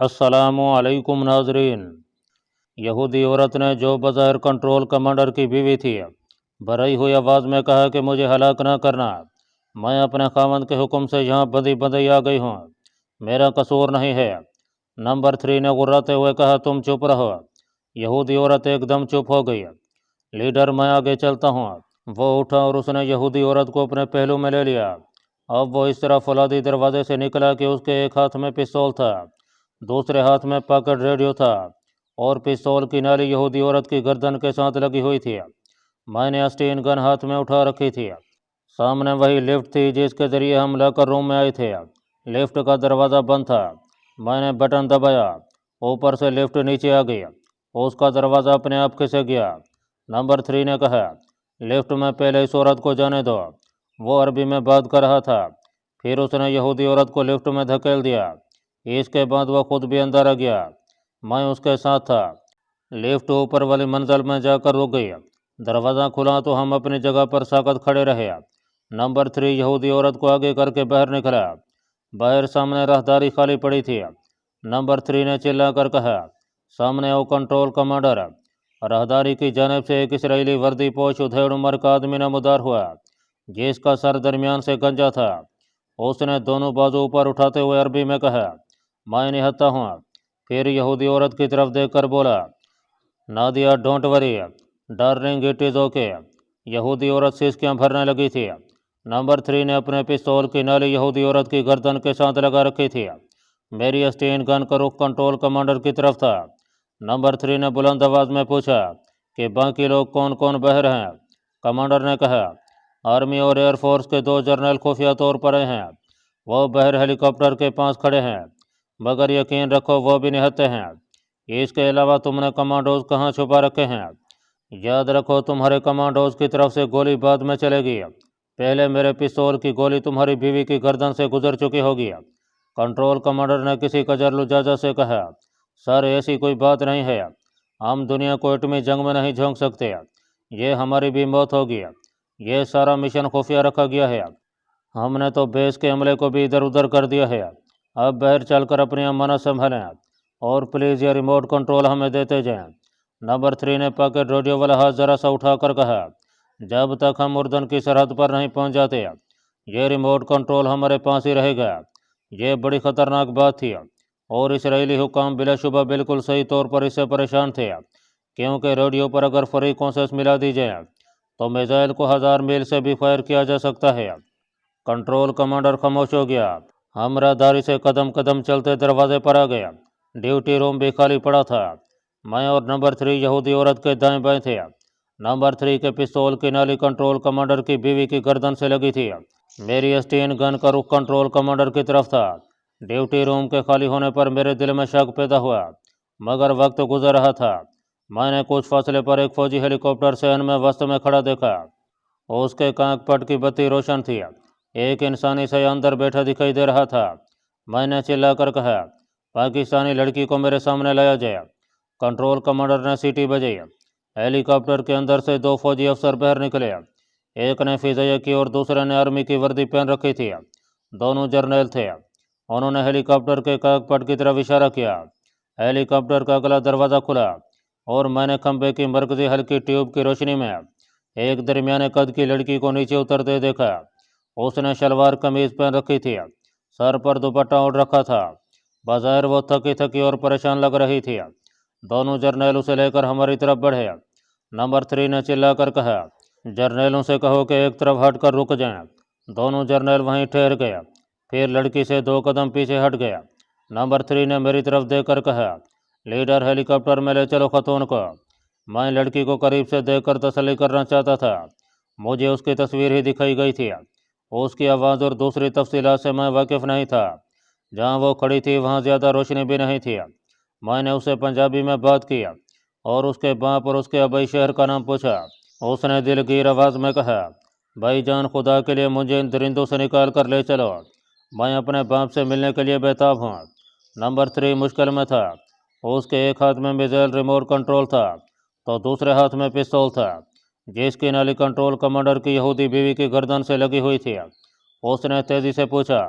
अस्सलामुअलैकुम नाजरीन। यहूदी औरत ने जो बज़ाहिर कंट्रोल कमांडर की बीवी थी भरी हुई आवाज़ में कहा कि मुझे हलाक न करना, मैं अपने खामद के हुक्म से यहाँ बंधी बंधी आ गई हूँ, मेरा कसूर नहीं है। नंबर 3 ने गुर्राते हुए कहा, तुम चुप रहो। यहूदी औरत एकदम चुप हो गई। लीडर, मैं आगे चलता हूँ। वो उठा और उसने यहूदी औरत को अपने पहलू में ले लिया। अब वो इस तरह फौलादी दरवाजे से निकला कि उसके एक हाथ में पिस्तौल था, दूसरे हाथ में पॉकेट रेडियो था और पिस्तौल की नाली यहूदी औरत की गर्दन के साथ लगी हुई थी। मैंने अस्टीन गन हाथ में उठा रखी थी। सामने वही लिफ्ट थी जिसके ज़रिए हम लॉकर रूम में आए थे। लिफ्ट का दरवाज़ा बंद था। मैंने बटन दबाया, ऊपर से लिफ्ट नीचे आ गई। उसका दरवाज़ा अपने आप खिसक गया। नंबर 3 ने कहा, लिफ्ट में पहले इस औरत को जाने दो। वो अरबी में बात कर रहा था। फिर उसने यहूदी औरत को लिफ्ट में धकेल दिया। इसके बाद वह खुद भी अंदर आ गया। मैं उसके साथ था। लिफ्ट ऊपर वाली मंजिल में जाकर रुक गई। दरवाज़ा खुला तो हम अपनी जगह पर साकत खड़े रहे। नंबर 3 यहूदी औरत को आगे करके बाहर निकला। बाहर सामने राहदारी खाली पड़ी थी। नंबर 3 ने चिल्लाकर कहा, सामने आओ कंट्रोल कमांडर। राहदारी की जानिब से एक इसराइली वर्दी पोश उधेड़ उम्र का आदमी नमदार हुआ, जिसका सर दरमियान से गंजा था। उसने दोनों बाजू ऊपर उठाते हुए अरबी में कहा, मैं निहत्ता हूँ। फिर यहूदी औरत की तरफ देखकर बोला, Nadia don't worry darling, it is okay. यहूदी औरत सिसकियाँ भरने लगी थी। नंबर 3 ने अपने पिस्तौल की नाली यहूदी औरत की गर्दन के साथ लगा रखी थी। मेरी अस्टीन गन का रुख कंट्रोल कमांडर की तरफ था। नंबर 3 ने बुलंद आवाज़ में पूछा कि बाकी लोग कौन कौन बाहर हैं। कमांडर ने कहा, आर्मी और एयरफोर्स के 2 जर्नल खुफिया तौर पर आए हैं। वो बाहर हेलीकॉप्टर के पास खड़े हैं, मगर यकीन रखो वो भी निहत्ते हैं। इसके अलावा तुमने कमांडोज कहाँ छुपा रखे हैं? याद रखो, तुम्हारे कमांडोज की तरफ से गोली बाद में चलेगी। पहले मेरे पिस्तौल की गोली तुम्हारी बीवी की गर्दन से गुजर चुकी होगी। कंट्रोल कमांडर ने किसी कजरलू जाजा से कहा, सर ऐसी कोई बात नहीं है। हम दुनिया को एटमी जंग में नहीं झोंक सकते। ये हमारी भी मौत होगी। ये सारा मिशन खुफिया रखा गया है। हमने तो बेस के अमले को भी इधर उधर कर दिया है। अब बाहर चलकर अपनी अमानत संभालें और प्लीज़ ये रिमोट कंट्रोल हमें देते जाएं। नंबर 3 ने पॉकेट रेडियो वाला हाथ ज़रा सा उठाकर कहा, जब तक हम उर्दन की सरहद पर नहीं पहुंच जाते ये रिमोट कंट्रोल हमारे पास ही रहेगा। ये बड़ी ख़तरनाक बात थी और इसराइली हुकाम बिलाशुबा बिल्कुल सही तौर पर इससे परेशान थे, क्योंकि रेडियो पर अगर फ्रीक्वेंसीज मिला दी जाए तो मिसाइल को 1000 मील से भी फायर किया जा सकता है। कंट्रोल कमांडर खामोश हो गया। हम राहदारी से कदम कदम चलते दरवाजे पर आ गए। ड्यूटी रूम भी खाली पड़ा था। मैं और नंबर 3 यहूदी औरत के दाएं बाएं थे। नंबर 3 के पिस्तौल की नाली कंट्रोल कमांडर की बीवी की गर्दन से लगी थी। मेरी अस्टीन गन का रुख कंट्रोल कमांडर की तरफ था। ड्यूटी रूम के खाली होने पर मेरे दिल में शक पैदा हुआ, मगर वक्त गुजर रहा था। मैंने कुछ फासले पर एक फौजी हेलीकॉप्टर सहन में वस्त में खड़ा देखा। उसके कांकपट की बत्ती रोशन थी। एक इंसानी से अंदर बैठा दिखाई दे रहा था। मैंने चिल्लाकर कहा, पाकिस्तानी लड़की को मेरे सामने लाया जाए। कंट्रोल कमांडर ने सीटी बजाई। हेलीकॉप्टर के अंदर से 2 फौजी अफसर बाहर निकले। एक ने फिजाइया की और दूसरे ने आर्मी की वर्दी पहन रखी थी। दोनों जर्नल थे। उन्होंने हेलीकॉप्टर के काकपट की तरफ इशारा किया। हेलीकॉप्टर का अगला दरवाज़ा खुला और मैंने खंबे की मरकजी हल्की ट्यूब की रोशनी में एक दरमियाने कद की लड़की को नीचे उतरते देखा। उसने शलवार कमीज पहन रखी थी, सर पर दुपट्टा ओढ़ रखा था। बाजार वो थकी थकी और परेशान लग रही थी। दोनों जर्नल उसे लेकर हमारी तरफ बढ़े। नंबर 3 ने चिल्लाकर कहा, जर्नलों से कहो कि एक तरफ हटकर रुक जाएं। दोनों जर्नल वहीं ठहर गए, फिर लड़की से 2 कदम पीछे हट गया। नंबर 3 ने मेरी तरफ देखकर कहा, लीडर हेलीकॉप्टर में ले चलो खतून को। मैं लड़की को करीब से देखकर तसल्ली करना चाहता था। मुझे उसकी तस्वीर ही दिखाई गई थी। उसकी आवाज़ और दूसरी तफसीलात से मैं वाकिफ़ नहीं था। जहाँ वो खड़ी थी वहाँ ज़्यादा रोशनी भी नहीं थी। मैंने उससे पंजाबी में बात की और उसके बाप और उसके अबई शहर का नाम पूछा। उसने दिलगीर आवाज़ में कहा, भाई जान, खुदा के लिए मुझे इन दरिंदों से निकाल कर ले चलो। मैं अपने बाप से मिलने के लिए बेताब हूँ। नंबर 3 मुश्किल में था। उसके एक हाथ में मिसाइल रिमोट कंट्रोल था तो दूसरे हाथ में पिस्तौल था, जिसकी नाली कंट्रोल कमांडर की यहूदी बीवी की गर्दन से लगी हुई थी। उसने तेज़ी से पूछा,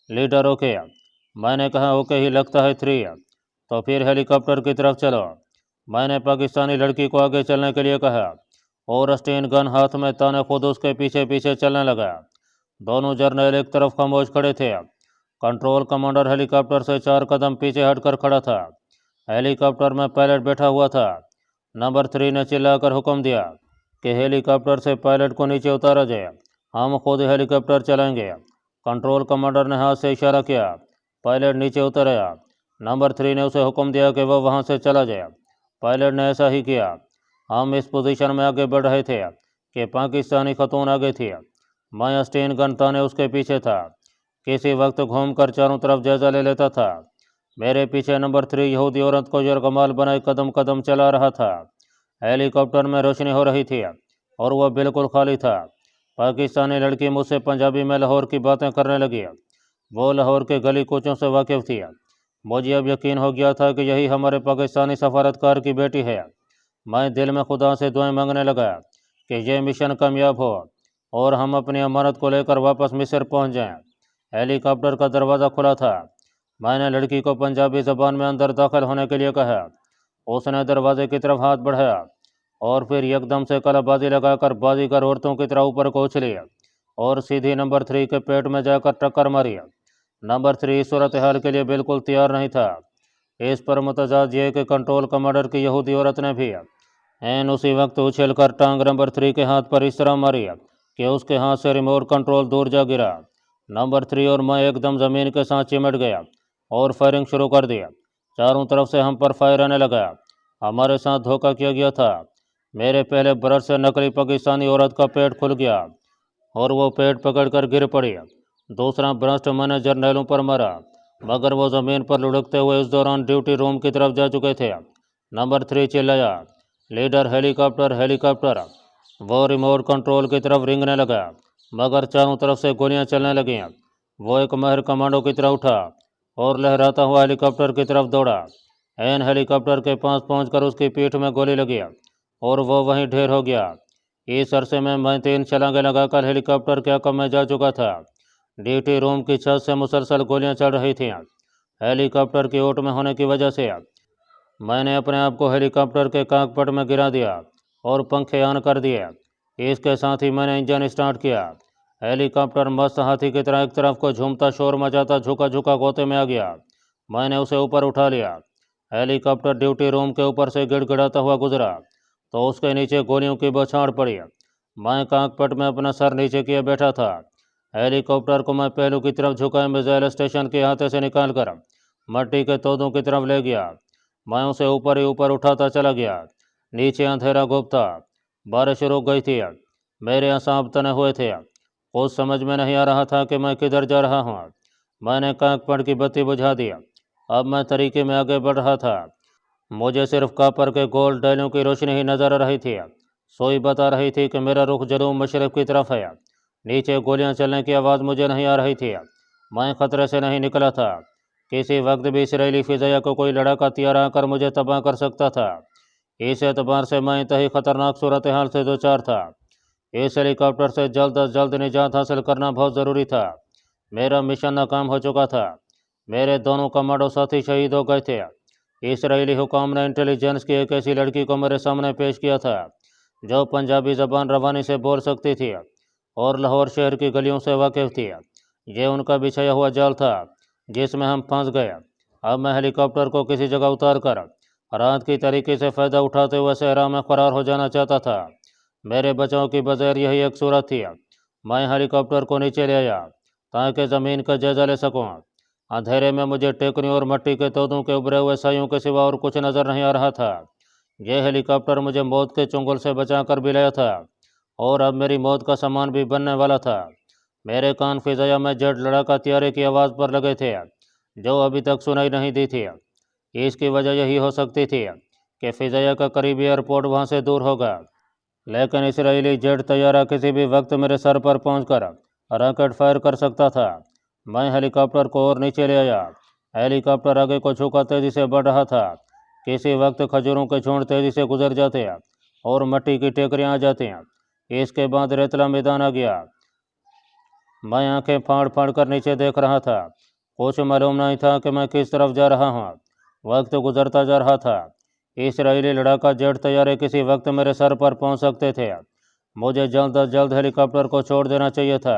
लीडर ओके? मैंने कहा, ओके ही लगता है 3। तो फिर हेलीकॉप्टर की तरफ चलो। मैंने पाकिस्तानी लड़की को आगे चलने के लिए कहा और स्टेन गन हाथ में ताने खुद उसके पीछे पीछे चलने लगा। दोनों जर्नल एक तरफ खामोश खड़े थे। कंट्रोल कमांडर हेलीकॉप्टर से 4 कदम पीछे हटकर खड़ा था। हेलीकॉप्टर में पायलट बैठा हुआ था। नंबर 3 ने चिल्लाकर हुक्म दिया कि हेलीकॉप्टर से पायलट को नीचे उतारा जाए, हम खुद हेलीकॉप्टर चलाएंगे। कंट्रोल कमांडर ने हाथ से इशारा किया। पायलट नीचे उतर आया। नंबर 3 ने उसे हुक्म दिया कि वह वहां से चला जाए। पायलट ने ऐसा ही किया। हम इस पोजीशन में आगे बढ़ रहे थे कि पाकिस्तानी खतून आगे थी। मैं स्टेन गन ताने उसके पीछे था। किसी वक्त घूमकर चारों तरफ जायजा ले लेता था। मेरे पीछे नंबर 3 यहूदी औरत को यरगमाल बनाए कदम कदम चला रहा था। हेलीकॉप्टर में रोशनी हो रही थी और वह बिल्कुल खाली था। पाकिस्तानी लड़की मुझसे पंजाबी में लाहौर की बातें करने लगी। वो लाहौर के गली कूचों से वाकिफ थी। मुझे अब यकीन हो गया था कि यही हमारे पाकिस्तानी सफारतकार की बेटी है। मैं दिल में खुदा से दुआएं मांगने लगा कि यह मिशन कामयाब हो और हम अपनी अमानत को लेकर वापस मिस्र पहुंच जाएं। हेलीकॉप्टर का दरवाज़ा खुला था। मैंने लड़की को पंजाबी ज़बान में अंदर दाखिल होने के लिए कहा। उसने दरवाजे की तरफ हाथ बढ़ाया और फिर एकदम से कलाबाजी लगाकर बाजीगर औरतों की तरह ऊपर को उछली और सीधी नंबर 3 के पेट में जाकर टक्कर मारी। नंबर 3 सूरत हाल के लिए बिल्कुल तैयार नहीं था। इस पर मुतजाद ये कि कंट्रोल कमांडर की यहूदी औरत ने भी एन उसी वक्त उछलकर टांग नंबर 3 के हाथ पर इस तरह मारी कि उसके हाथ से रिमोट कंट्रोल दूर जा गिरा। नंबर 3 और मैं एकदम ज़मीन के साथ चिमट गया और फायरिंग शुरू कर दिया। चारों तरफ से हम पर फायर आने लगा। हमारे साथ धोखा किया गया था। मेरे पहले ब्रश से नकली पाकिस्तानी औरत का पेट खुल गया और वो पेट पकड़कर गिर पड़ी। दूसरा ब्रस्ट मैंने जर्नैलों पर मारा, मगर वो ज़मीन पर लुढ़कते हुए उस दौरान ड्यूटी रूम की तरफ जा चुके थे। नंबर 3 चिल्लाया, लीडर हेलीकॉप्टर हेलीकॉप्टर। वो रिमोट कंट्रोल की तरफ रेंगने लगा, मगर चारों तरफ से गोलियां चलने लगीं। वो एक माहिर कमांडो की तरह उठा और लहराता हुआ हेलीकॉप्टर की तरफ दौड़ा। एन हेलीकॉप्टर के पास पहुंचकर उसकी पीठ में गोली लगी और वो वहीं ढेर हो गया। इस अरसे में मैं 3 छलांगे लगाकर हेलीकॉप्टर के हक़ में जा चुका था। ड्यूटी रूम की छत से मुसलसल गोलियां चल रही थीं। हेलीकॉप्टर की ओट में होने की वजह से मैंने अपने आप को हेलीकॉप्टर के काकपट में गिरा दिया और पंखे ऑन कर दिए। इसके साथ ही मैंने इंजन स्टार्ट किया। हेलीकॉप्टर मस्त हाथी की तरह एक तरफ को झूमता शोर मचाता झुका झुका गोते में आ गया। मैंने उसे ऊपर उठा लिया। हेलीकॉप्टर ड्यूटी रूम के ऊपर से गिड़गिड़ाता हुआ गुजरा तो उसके नीचे गोलियों की बौछार पड़ी। मैं काकपट में अपना सर नीचे किए बैठा था। हेलीकॉप्टर को मैं पहलू की तरफ झुकाए मिसाइल स्टेशन के हाथे से निकालकर मट्टी के तोदों की तरफ ले गया। मैं उसे ऊपर ही ऊपर उठाता चला गया। नीचे अंधेरा गुप्ता, बारिश रुक गई थी। मेरे असाब तने हुए थे। कुछ समझ में नहीं आ रहा था कि मैं किधर जा रहा हूँ। मैंने काकपट की बत्ती बुझा दी। अब मैं तरीके में आगे बढ़ रहा था। मुझे सिर्फ कापर के गोल डैलों की रोशनी ही नजर आ रही थी। सोई बता रही थी कि मेरा रुख जनूब मशरक़ की तरफ है। नीचे गोलियां चलने की आवाज़ मुझे नहीं आ रही थी। मैं खतरे से नहीं निकला था। किसी वक्त भी इसराइली फिजाया को कोई लड़ाका तैयार आकर मुझे तबाह कर सकता था। इस एतबार से मैं इंतही खतरनाक सूरत हाल से दो चार था। इस हेलीकॉप्टर से जल्द अज जल्द निजात हासिल करना बहुत ज़रूरी था। मेरा मिशन नाकाम हो चुका था। मेरे दोनों कमांडो साथी शहीद हो गए थे। इसराइली हुकाम ने इंटेलिजेंस की एक ऐसी लड़की को मेरे सामने पेश किया था जो पंजाबी ज़बान रवानी से बोल सकती थी और लाहौर शहर की गलियों से वाकिफ थी। ये उनका बिछाया हुआ जाल था जिसमें हम फंस गए। अब मैं हेलीकॉप्टर को किसी जगह उतार कर रात की तरीके से फ़ायदा उठाते हुए सहरा में फ़रार हो जाना चाहता था। मेरे बचाव की बगैर यही एक सूरत थी। मैं हेलीकॉप्टर को नीचे ले आया ताकि ज़मीन का जायजा ले सकूँ। अंधेरे में मुझे टेकरियों और मट्टी के तोदों के उभरे हुए सायों के सिवा और कुछ नज़र नहीं आ रहा था। यह हेलीकॉप्टर मुझे मौत के चुंगल से बचा कर भी लाया था और अब मेरी मौत का सामान भी बनने वाला था। मेरे कान फिजाया में जेट लड़ाका तैयारी की आवाज़ पर लगे थे जो अभी तक सुनाई नहीं दी थी। इसकी वजह यही हो सकती थी कि फिजाया का करीबी एयरपोर्ट वहाँ से दूर होगा, लेकिन इसराइली जेट तैयारा किसी भी वक्त मेरे सर पर पहुंचकर रॉकेट फायर कर सकता था। मैं हेलीकॉप्टर को और नीचे ले आया। हेलीकॉप्टर आगे को झुका तेज़ी से बढ़ रहा था। किसी वक्त खजूरों के झुंड तेज़ी से गुजर जाते और मट्टी की टेकरियाँ आ जाती। इसके बाद रेतला मैदान आ गया। मैं आंखें फाड़ फाड़ कर नीचे देख रहा था। कुछ मालूम नहीं था कि मैं किस तरफ जा रहा हूँ। वक्त गुजरता जा रहा था। इसराइली लड़ाका जेट तैयारे किसी वक्त मेरे सर पर पहुंच सकते थे। मुझे जल्द अज जल्द हेलीकॉप्टर को छोड़ देना चाहिए था।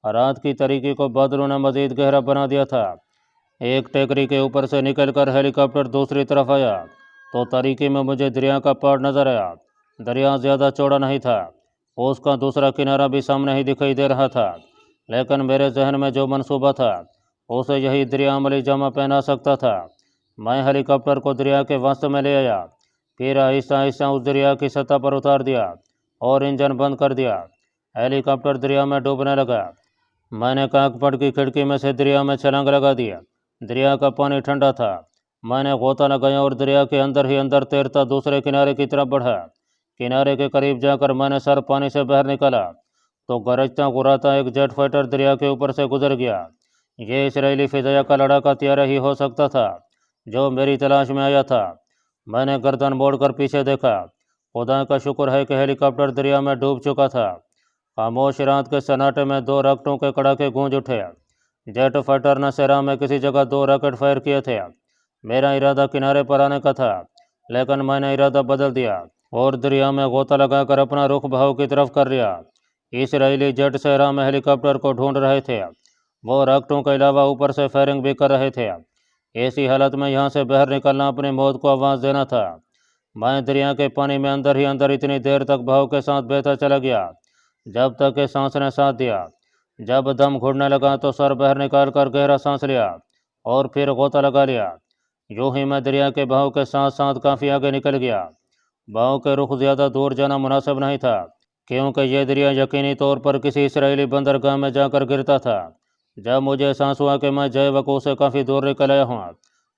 रात की तारीकी को बादलों ने मजीद गहरा बना दिया था। एक टेकरी के ऊपर से निकलकर हेलीकॉप्टर दूसरी तरफ आया तो तारीकी में मुझे दरिया का पहाड़ नजर आया। दरिया ज़्यादा चौड़ा नहीं था, उसका दूसरा किनारा भी सामने ही दिखाई दे रहा था, लेकिन मेरे जहन में जो मंसूबा था उसे यही दरिया अमली जामा पहना सकता था। मैं हेलीकॉप्टर को दरिया के वसत में ले आया, फिर आहिस्ता आहिस्ता उस दरिया की सतह पर उतार दिया और इंजन बंद कर दिया। हेलीकॉप्टर दरिया में डूबने लगा। मैंने काकपट की खिड़की में से दरिया में छलांग लगा दिया। दरिया का पानी ठंडा था। मैंने गोता लगाया और दरिया के अंदर ही अंदर तैरता दूसरे किनारे की तरफ बढ़ा। किनारे के करीब जाकर मैंने सर पानी से बाहर निकाला तो गरजता गुराता एक जेट फाइटर दरिया के ऊपर से गुजर गया। ये इसराइली फिजाया का लड़ाका तैयार ही हो सकता था जो मेरी तलाश में आया था। मैंने गर्दन मोड़कर पीछे देखा। खुदा का शुक्र है कि हेलीकॉप्टर दरिया में डूब चुका था। खामोश रात के सन्नाटे में दो रॉकेटों के कड़ाके गूंज उठे। जेट फाइटर ने सेरा में किसी जगह दो रॉकेट फायर किए थे। मेरा इरादा किनारे पर आने का था, लेकिन मैंने इरादा बदल दिया और दरिया में गोता लगाकर अपना रुख बहाव की तरफ कर लिया। इसराइली जेट सेरा में हेलीकॉप्टर को ढूंढ रहे थे। वो रॉकेटों के अलावा ऊपर से फायरिंग भी कर रहे थे। ऐसी हालत में यहाँ से बाहर निकलना अपनी मौत को आवाज़ देना था। मैं दरिया के पानी में अंदर ही अंदर इतनी देर तक बहाव के साथ बहता चला गया जब तक कि सांस ने साथ दिया। जब दम घुटने लगा तो सर बाहर निकाल कर गहरा सांस लिया और फिर गोता लगा लिया। यूं ही मैं दरिया के बहाव के साथ साथ काफ़ी आगे निकल गया। बहाव के रुख ज़्यादा दूर जाना मुनासिब नहीं था, क्योंकि यह दरिया यकीनी तौर पर किसी इसराइली बंदरगाह में जाकर गिरता था। जब मुझे एहसास हुआ कि मैं जय वकूफ़ से काफ़ी दूर निकल आया हूँ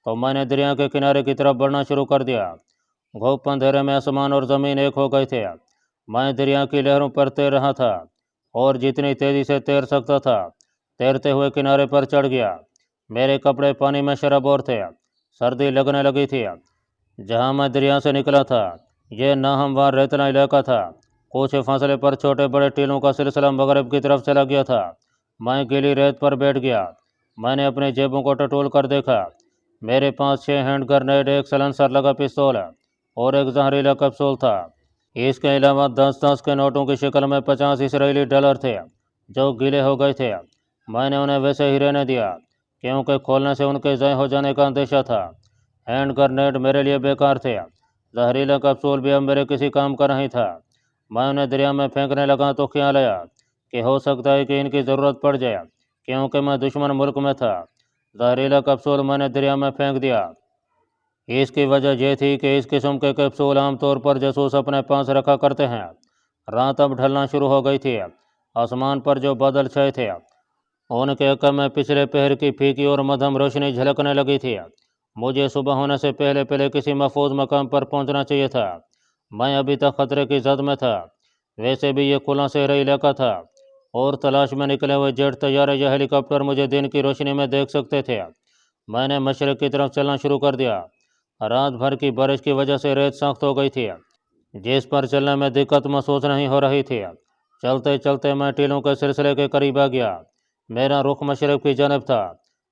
तो मैंने दरिया के किनारे की तरफ बढ़ना शुरू कर दिया। घोप अंधेरे में आसमान और ज़मीन एक हो गए थे। मैं दरिया की लहरों पर तैर रहा था और जितनी तेज़ी से तैर सकता था तैरते हुए किनारे पर चढ़ गया। मेरे कपड़े पानी में शराबोर थे। सर्दी लगने लगी थी। जहाँ मैं दरिया से निकला था यह नाहमवार रेतला इलाका था। कुछ फासले पर छोटे बड़े टीलों का सिलसिला मगरब की तरफ चला गया था। मैं गीली रेत पर बैठ गया। मैंने अपनी जेबों को टटोल कर देखा। मेरे पास 6 हैंड ग्रेनेड, एक सलेंसर लगा पिस्तौल और एक जहरीला कैप्सूल था। इसके अलावा 10-10 के नोटों की शक्ल में 50 इसराइली डॉलर थे जो गीले हो गए थे। मैंने उन्हें वैसे ही रहने दिया क्योंकि खोलने से उनके ज़ाय हो जाने का अंदेशा था। हैंड ग्रेनेड मेरे लिए बेकार थे। जहरीला कैप्सूल भी अब मेरे किसी काम का नहीं था। मैं उन्हें दरिया में फेंकने लगा तो ख्याल आया कि हो सकता है कि इनकी ज़रूरत पड़ जाए, क्योंकि मैं दुश्मन मुल्क में था। जहरीला कैप्सूल मैंने दरिया में फेंक दिया। इसकी वजह यह थी कि इस किस्म के कैप्सूल आमतौर पर जासूस अपने पास रखा करते हैं। रात अब ढलना शुरू हो गई थी। आसमान पर जो बादल छाए थे उनके अक्ल में पिछले पहर की फीकी और मध्यम रोशनी झलकने लगी थी। मुझे सुबह होने से पहले पहले किसी महफूज मकाम पर पहुंचना चाहिए था। मैं अभी तक खतरे की जद में था। वैसे भी ये खुला शहरी इलाका था और तलाश में निकले हुए जेट तैयारे या हेलीकॉप्टर मुझे दिन की रोशनी में देख सकते थे। मैंने मशरक़ की तरफ चलना शुरू कर दिया। रात भर की बारिश की वजह से रेत सख्त हो गई थी, जिस पर चलने में दिक्कत महसूस नहीं हो रही थी। चलते चलते मैं टीलों के सिलसिले के करीब आ गया। मेरा रुख मशरक़ की जानब था।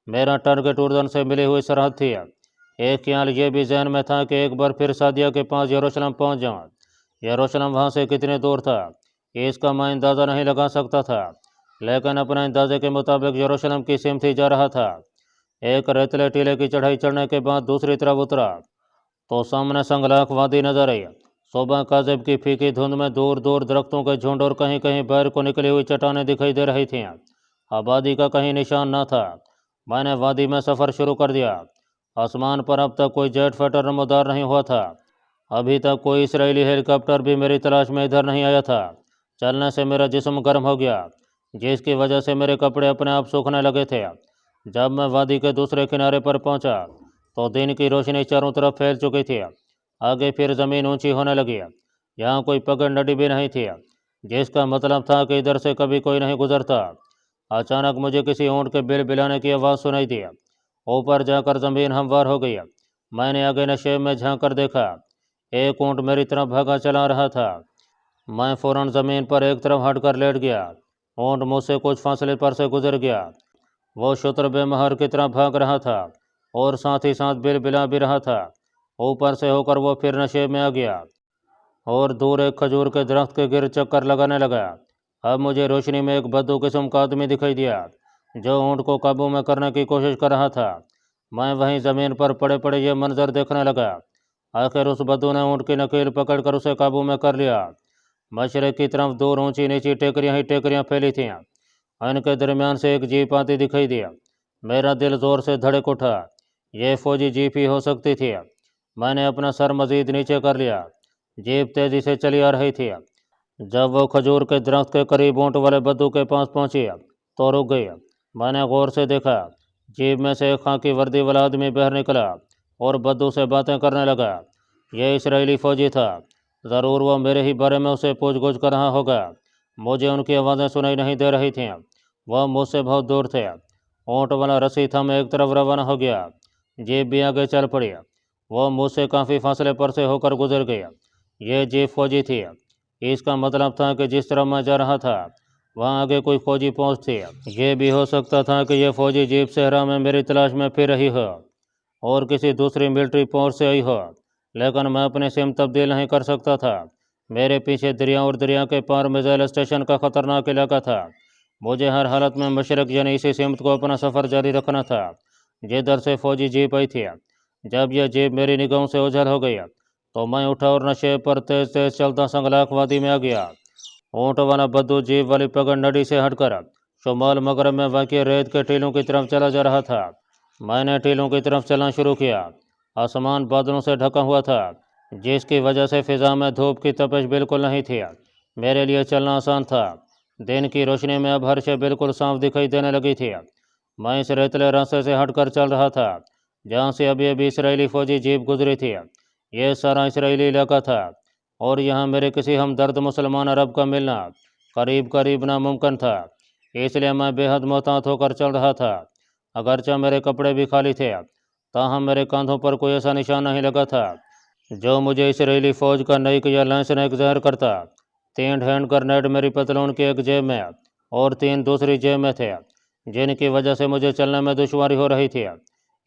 मेरा टारगेट उर्दन से मिली हुई सरहद थी। एक ख्याल ये भी जहन में था कि एक बार फिर सादिया के पास यरूशलेम पहुंच जाऊं। यरूशलेम वहाँ से कितने दूर था इसका मैं अंदाज़ा नहीं लगा सकता था, लेकिन अपने अंदाजे के मुताबिक यरूशलेम की सिमत ही जा रहा था। एक रेतले टीले की चढ़ाई चढ़ने के बाद दूसरी तरफ उतरा तो सामने संगलाख वादी नजर आई। सुबह काज़िब की फीकी धुंध में दूर दूर दरख्तों के झुंड और कहीं कहीं बाहर को निकली हुई चट्टानें दिखाई दे रही थीं। आबादी का कहीं निशान न था। मैंने वादी में सफ़र शुरू कर दिया। आसमान पर अब तक कोई जेट फाइटर नमोदार नहीं हुआ था। अभी तक कोई इसराइली हेलीकॉप्टर भी मेरी तलाश में इधर नहीं आया था। चलने से मेरा जिस्म गर्म हो गया, जिसकी वजह से मेरे कपड़े अपने आप सूखने लगे थे। जब मैं वादी के दूसरे किनारे पर पहुंचा तो दिन की रोशनी चारों तरफ फैल चुकी थी। आगे फिर ज़मीन ऊंची होने लगी। यहाँ कोई पगड़ नडी भी नहीं थी, जिसका मतलब था कि इधर से कभी कोई नहीं गुजरता। अचानक मुझे किसी ऊँट के बिल बिलाने की आवाज़ सुनाई दी। ऊपर जाकर ज़मीन हमवार हो गई। मैंने आगे नशेब में झांक कर देखा। एक ऊँट मेरी तरफ भागा चला रहा था। मैं फ़ौरन ज़मीन पर एक तरफ हटकर लेट गया। ऊँट मुझसे कुछ फासले पर से गुजर गया। वो शुतर बेमहर की तरह भाग रहा था। और साथ ही साथ बिलबिला भी रहा था। ऊपर से होकर वो फिर नशे में आ गया और दूर एक खजूर के दरख्त के गिर चक्कर लगाने लगा। अब मुझे रोशनी में एक बद्दू किस्म का आदमी दिखाई दिया जो ऊँट को काबू में करने की कोशिश कर रहा था। मैं वहीं ज़मीन पर पड़े पड़े ये मंजर देखने लगा। आखिर उस बद्दू ने ऊँट की नकेल पकड़कर उसे काबू में कर लिया। मशरक़ की तरफ दूर ऊंची नीची टेकरियाँ ही टेकरियाँ फैली थीं। इनके दरमियान से एक जीप आती दिखाई दी। मेरा दिल ज़ोर से धड़क उठा। यह फौजी जीप ही हो सकती थी। मैंने अपना सर मज़ीद नीचे कर लिया। जीप तेज़ी से चली आ रही थी। जब वो खजूर के दरख्त के करीब ऊँट वाले बद्दू के पास पहुंची तो रुक गई। मैंने गौर से देखा। जीप में से एक खाकी वर्दी वाला आदमी बाहर निकला और बद्दू से बातें करने लगा। यह इसराइली फ़ौजी था। ज़रूर वो मेरे ही बारे में उसे पूछ-गुछ कर रहा होगा। मुझे उनकी आवाज़ें सुनाई नहीं दे रही थीं। वह मुझसे बहुत दूर थे। ऊँट वाला रस्सी थम एक तरफ रवाना हो गया। जीप भी आगे चल पड़ी। वो मुझसे काफ़ी फासले पर से होकर गुजर गई। ये जीप फौजी थी। इसका मतलब था कि जिस तरफ मैं जा रहा था वहाँ आगे कोई फौजी पहुँच थी। ये भी हो सकता था कि यह फौजी जीप सहरा में मेरी तलाश में फिर रही हो और किसी दूसरी मिलिट्री पोस्ट से आई हो, लेकिन मैं अपनी सिमत तब्दील नहीं कर सकता था। मेरे पीछे दरिया और दरिया के पार मिसाइल स्टेशन का ख़तरनाक इलाका था। मुझे हर हालत में मशरक़ यानी इसी सिमत को अपना सफ़र जारी रखना था जिधर से फौजी जीप आई थी। जब यह जीप मेरी निगाहों से ओझल हो गई तो मैं उठा और नशे पर तेज तेज चलता संगलाख वादी में आ गया। ऊँट वाला बद्दू जीप वाली पगड़ नडी से हटकर शुमाल मगरब में वाक़ रेत के टीलों की तरफ चला जा रहा था। मैंने टीलों की तरफ चलना शुरू किया। आसमान बादलों से ढका हुआ था जिसकी वजह से फ़िज़ा में धूप की तपिश बिल्कुल नहीं थी। मेरे लिए चलना आसान था। दिन की रोशनी में अब हर शय बिल्कुल साफ दिखाई देने लगी थी। मैं इस रेतले रास्ते से हटकर चल रहा था जहाँ से अभी अभी इसराइली फ़ौजी जीप गुजरी थी। यह सारा इसराइली इलाका था और यहाँ मेरे किसी हमदर्द मुसलमान अरब का मिलना करीब करीब नामुमकिन था। इसलिए मैं बेहद मोहतात होकर चल रहा था। अगरचे मेरे कपड़े भी खाली थे ताहम मेरे कंधों पर कोई ऐसा निशान नहीं लगा था जो मुझे इसराइली फ़ौज का नईक या लैंसनैक ज़ाहिर करता। 3 हैंड ग्रेनेड मेरी पतलून की एक जेब में और 3 दूसरी जेब में थे जिनकी वजह से मुझे चलने में दुश्वारी हो रही थी।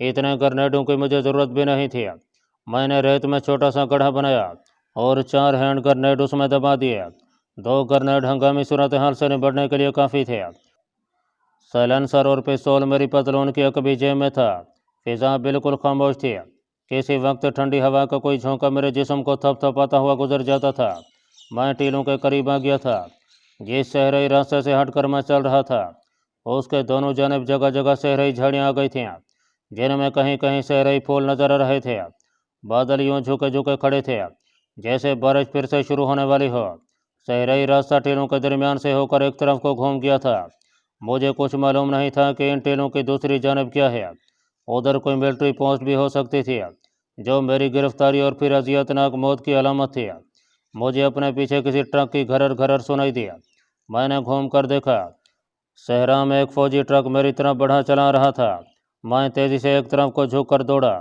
इतने ग्रेनेडों की मुझे ज़रूरत भी नहीं थी। मैंने रेत में छोटा सा गड्ढा बनाया और 4 हैंड ग्रेनेड उसमें दबा दिए। 2 ग्रेनेड हंगामी सूरत हाल से निपटने के लिए काफ़ी थे। साइलेंसर और पिस्तौल मेरी पतलून की अकबी जेब में था। फ़िज़ा बिल्कुल खामोश थी। किसी वक्त ठंडी हवा का कोई झोंका मेरे जिस्म को थपथपाता हुआ गुजर जाता था। मैं टीलों के करीब आ गया था। जिस सहराई रास्ते से हटकर मैं चल रहा था उसके दोनों जानब जगह जगह सहराई झाड़ियाँ आ गई थीं जिनमें कहीं कहीं सहराई फूल नजर आ रहे थे। बादल यूँ झुके झुके खड़े थे जैसे बारिश फिर से शुरू होने वाली हो। सहराई रास्ता टीलों के दरमियान से होकर एक तरफ को घूम गया था। मुझे कुछ मालूम नहीं था कि इन टीलों की दूसरी जानब क्या है। उधर कोई मिलिट्री पोस्ट भी हो सकती थी जो मेरी गिरफ्तारी और फिर अजियतनाक मौत की अलामत थी। मुझे अपने पीछे किसी ट्रक की घरर घरर सुनाई दी। मैंने घूम कर देखा। सहरा में एक फ़ौजी ट्रक मेरी तरफ बढ़ा चला रहा था। मैं तेज़ी से एक तरफ को झुक कर दौड़ा।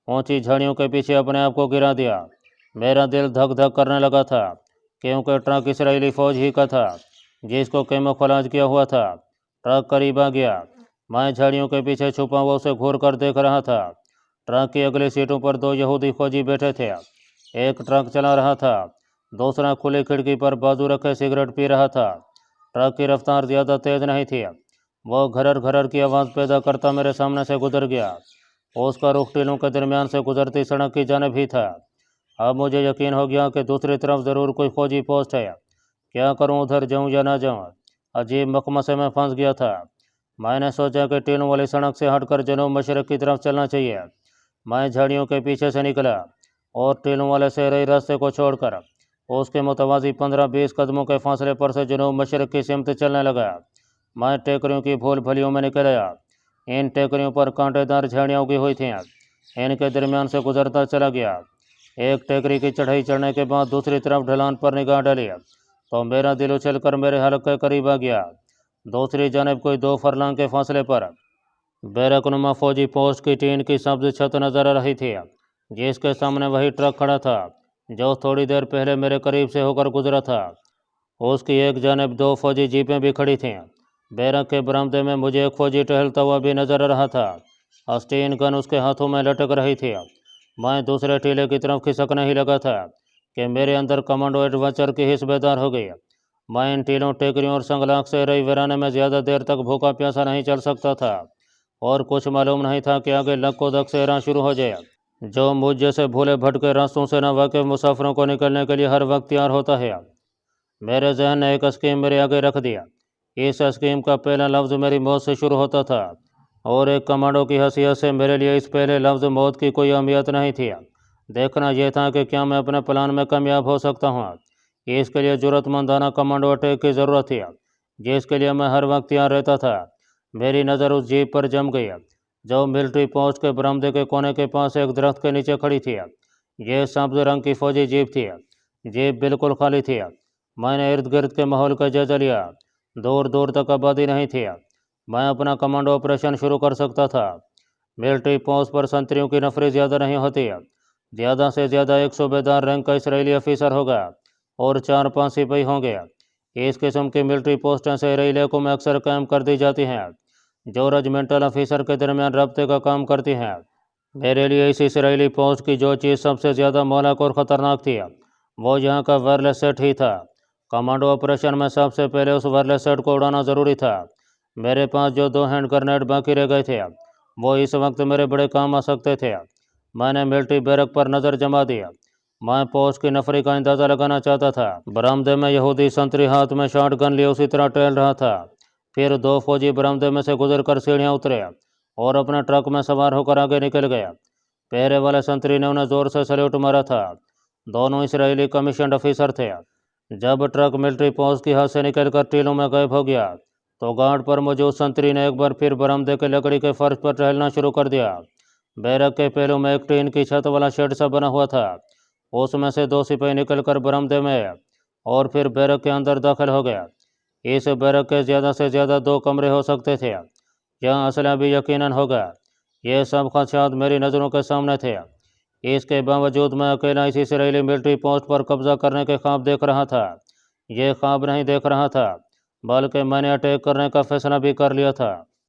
ऊंची झाड़ियों के पीछे अपने आप को गिरा दिया। मेरा दिल धक धक करने लगा था क्योंकि ट्रक इसराइली फ़ौज ही का था जिसको कैमोफ्लेज किया हुआ था। ट्रक करीब आ गया। मैं झाड़ियों के पीछे छुपा हुआ उसे घूर कर देख रहा था। ट्रक की अगली सीटों पर 2 यहूदी फौजी बैठे थे। एक ट्रक चला रहा था, दूसरा खुली खिड़की पर बाजू रखे सिगरेट पी रहा था। ट्रक की रफ्तार ज़्यादा तेज़ नहीं थी। वो घरर घरर की आवाज़ पैदा करता मेरे सामने से गुजर गया। उसका रुख टीलों के दरमियान से गुजरती सड़क की जानब ही था। अब मुझे यकीन हो गया कि दूसरी तरफ ज़रूर कोई फौजी पोस्ट है। क्या करूं, उधर जाऊं या ना जाऊं? अजीब मखमसे में फंस गया था। मैंने सोचा कि टीलों वाली सड़क से हटकर जनूब मशरक़ की तरफ चलना चाहिए। मैं झाड़ियों के पीछे से निकला और टीलों वाले सहराई रास्ते को छोड़कर उसके मुतवाज़ी 15-20 कदमों के फासले पर से जनूब मशरक़ की सिमत चलने लगा। मैं टेकरियों की भूल भलियों में निकल आया। इन टेकरियों पर कांटेदार झाड़ियाँ उगी हुई थीं। इनके दरमियान से गुजरता चला गया। एक टेकरी की चढ़ाई चढ़ने के बाद दूसरी तरफ ढलान पर निगाह डाली तो मेरा दिल उछल कर मेरे हलक के करीब आ गया। दूसरी जानब कोई 2 फरलांग के फासले पर बैरकनुमा फौजी पोस्ट की टीन की सब्ज छत नजर आ रही थी जिसके सामने वही ट्रक खड़ा था जो थोड़ी देर पहले मेरे करीब से होकर गुजरा था। उसकी एक जानब 2 फौजी जीपें भी खड़ी थीं। बैरक के बरामदे में मुझे एक फौजी टहलता हुआ भी नजर आ रहा था। अस्टीन गन उसके हाथों में लटक रही थी। मैं दूसरे टीले की तरफ खिसकने ही लगा था कि मेरे अंदर कमांडो एडवेंचर की हिस्स बेदार हो गई। मैं इन टीलों, टेकरियों और संगलाख से रही वीराने में ज़्यादा देर तक भूखा प्यासा नहीं चल सकता था, और कुछ मालूम नहीं था कि आगे लक्को दक से राह शुरू हो जाए, जो मुझ जैसे भूले भटके रास्तों से न वाकिफ मुसाफिरों को निकलने के लिए हर वक्त तैयार होता है। मेरे जहन ने एक स्कीम मेरे आगे रख दिया। इस स्कीम का पहला लफ्ज़ मेरी मौत से शुरू होता था, और एक कमांडो की हैसियत से मेरे लिए इस पहले लफ्ज़ मौत की कोई अहमियत नहीं थी। देखना यह था कि क्या मैं अपने प्लान में कामयाब हो सकता हूँ। इसके लिए ज़रूरतमंदाना कमांडो अटैक की ज़रूरत थी, जिसके लिए मैं हर वक्त तैयार रहता था। मेरी नज़र उस जीप पर जम गई जो मिलिट्री पोस्ट के बरामदे के कोने के पास एक दरख्त के नीचे खड़ी थी। यह सब्ज़ रंग की फौजी जीप थी। जीप बिल्कुल खाली थी। मैंने इर्द गिर्द के माहौल का जायजा लिया। दूर दूर तक आबादी नहीं थी। मैं अपना कमांडो ऑपरेशन शुरू कर सकता था। मिलिट्री पोस्ट पर संतरियों की नफरी ज़्यादा नहीं होती। ज़्यादा से ज़्यादा एक सूबेदार रैंक का इसराइली ऑफिसर होगा और 4-5 सिपाही होंगे। इस किस्म की मिलिट्री पोस्टें शहरी इलाकों में अक्सर कायम कर दी जाती हैं, जो रेजिमेंटल ऑफिसर के दरमियान रब्ते का काम करती हैं। मेरे लिए इस इसराइली पोस्ट की जो चीज़ सबसे ज़्यादा मौलिक और ख़तरनाक थी, वो यहाँ का वायरलेस सेट ही था। कमांडो ऑपरेशन में सबसे पहले उस वायरलेस सेट को उड़ाना ज़रूरी था। मेरे पास जो 2 हैंड ग्रेनेड बाकी रह गए थे, वो इस वक्त मेरे बड़े काम आ सकते थे। मैंने मिलिट्री बैरक पर नज़र जमा दी। मैं पोस्ट की नफरी का अंदाज़ा लगाना चाहता था। बरामदे में यहूदी संतरी हाथ में शॉट गन लिए उसी तरह टहल रहा था। फिर 2 फौजी बरामदे में से गुजरकर सीढ़ियाँ उतरे और अपने ट्रक में सवार होकर आगे निकल गए। पहरे वाले संतरी ने उन्हें ज़ोर से सल्यूट मारा था। दोनों इसराइली कमीशन्ड ऑफिसर थे। जब ट्रक मिलिट्री पोस्ट की हाथ से निकलकर टीलों में गायब हो गया, तो गार्ड पर मौजूद संतरी ने एक बार फिर बरामदे के लकड़ी के फर्श पर टहलना शुरू कर दिया। बैरक के पहलू में एक टीन की छत वाला शेड सा बना हुआ था। उसमें से 2 सिपाही निकलकर बरामदे में और फिर बैरक के अंदर दाखिल हो गया। इस बैरक के ज़्यादा से ज़्यादा 2 कमरे हो सकते थे। यहाँ असला भी यकीनन होगा। ये सब खदशात मेरी नज़रों के सामने थे। इसके बावजूद मैं अकेला इस इसराइली मिलिट्री पोस्ट पर कब्जा करने के ख्वाब देख रहा था। ये ख्वाब नहीं देख रहा था, बल्कि मैंने अटैक करने का फैसला भी कर लिया था।